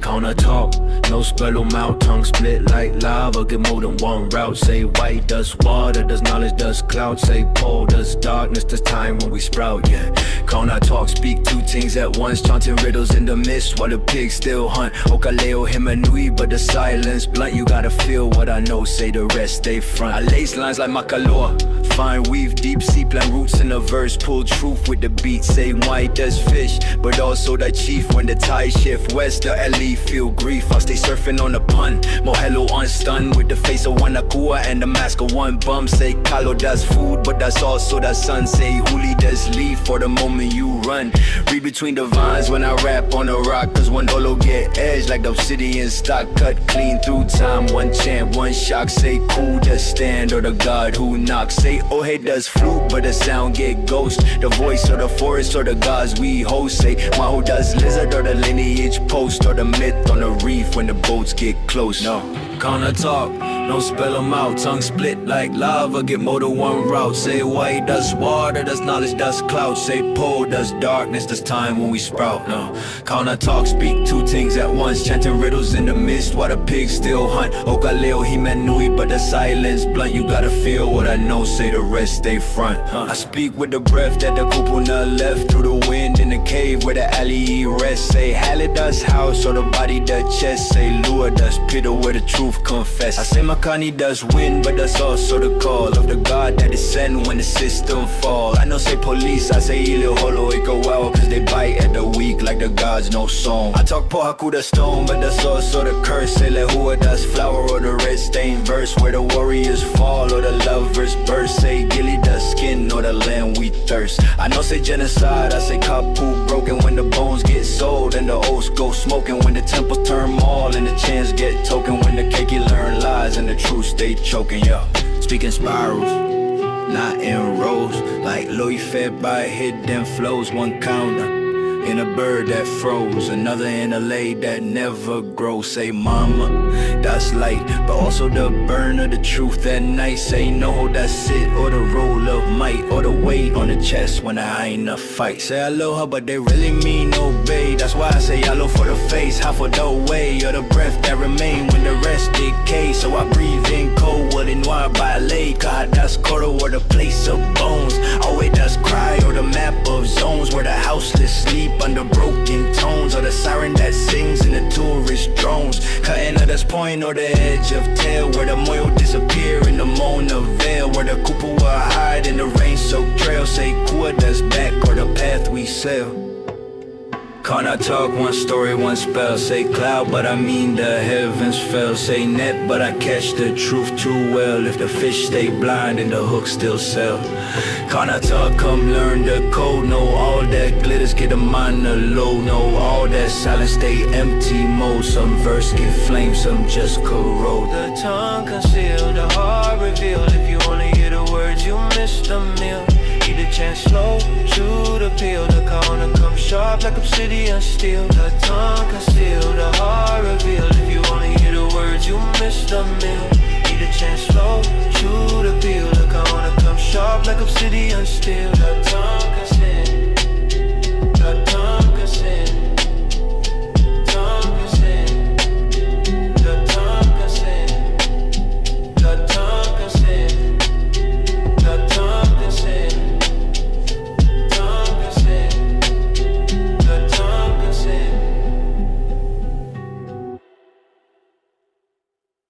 Kaona talk, no spell 'em out, tongue split like lava, get more than one route. Say white does water, does knowledge, does clout. Say pole does darkness, does time when we sprout, yeah. Kaona talk, speak two things at once, chanting riddles in the mist while the pigs still hunt. Ō'olelo, him and nui, but the silence blunt. You gotta feel what I know, say the rest stay front. I lace lines like makaloa, fine weave deep sea, plant roots in a verse, pull truth with the beat. Say white does fish, but also the chief. When the tide shift west, the aliʻi feel grief. I stay surfing on the pun, moʻolelo unstunned with the face of one akua and the mask of one bum. Say kalo does food, but that's also the sun. Say huli does leave for the moment you run. Read between the vines when I rap on the rock, cause one ʻōlelo get edged like the obsidian stock, cut clean through time. One chant, one shock. Say cool does stand, or the god who knocks. Say oh hey does flute, but the sound get ghost. The voice of the forest or the gods we host. Say mahu does lizard, or the lineage post, or the myth on the reef when the boats get close. No, Kaona talk, no spell 'em out, tongue split like lava, get more than one route. Say white does water, does knowledge, does clout. Say pole does darkness, does time when we sprout. No, Kaona talk, speak two things at once, chanting riddles in the mist while the pigs still hunt. Ō'olelo, him and nui, but the silence blunt. You gotta feel what I know, say the rest stay front. I speak with the breath that the kupuna left through the wind in the cave where the aliʻi rest. Say hali does house, or the body does chest. Say lua does pitter where the truth confess. I say makani does win, but that's also the call of the god that is sent when the system fall. I know say police, I say aliʻi well, cause they bite at the weak like the gods no song. I talk pohaku the stone, but that's also the curse. Say lehua does flower, or the red stained verse where the warriors fall, or the lovers burst. Say gilly does skin, or the land we thirst. I know say genocide, I say kapu broken when the bones get sold, and the oaths go smoking when the temples turn mall, and the chants get token when the cakey learn lies and the truth stay choking. Yeah, speaking spirals, not in rows, like Louis fed by hidden flows. One counter in a bird that froze, another in a lay that never grows. Say mama, that's light, but also the burn of the truth at night. Say no, that's it, or the roll of might, or the weight on the chest when I ain't a fight. Say aloha, but they really mean obey. That's why I say yellow for the face, half of the way, or the breath that remain when the rest decay. So I breathe in cold, what in noir by lake. God, that's Koro, or the place of bones. Always does cry, or the map of zones where the houseless sleep under broken tones, or the siren that sings in the tourist drones. Cutting at this point, or the edge of tail where the moil disappear in the Mona veil, where the kupua hide in the rain-soaked trail. Say kua does back, or the path we sail. Kaona talk, one story, one spell. Say cloud, but I mean the heavens fell. Say net, but I catch the truth too well. If the fish stay blind and the hook still sell. Kaona talk, come learn the code. Know all that glitters, get a mind low. Know all that silence, stay empty mode. Some verse get flame, some just corrode. The tongue concealed, the heart revealed. If you only hear the words, you miss the meal. Eat the chance slow, chew the peel. The Kaona come sharp like obsidian steel. The tongue concealed, the heart revealed. If you only hear the words, you miss the meal. Eat the chance slow, chew the peel. The Kaona come sharp like obsidian steel. The tongue concealed.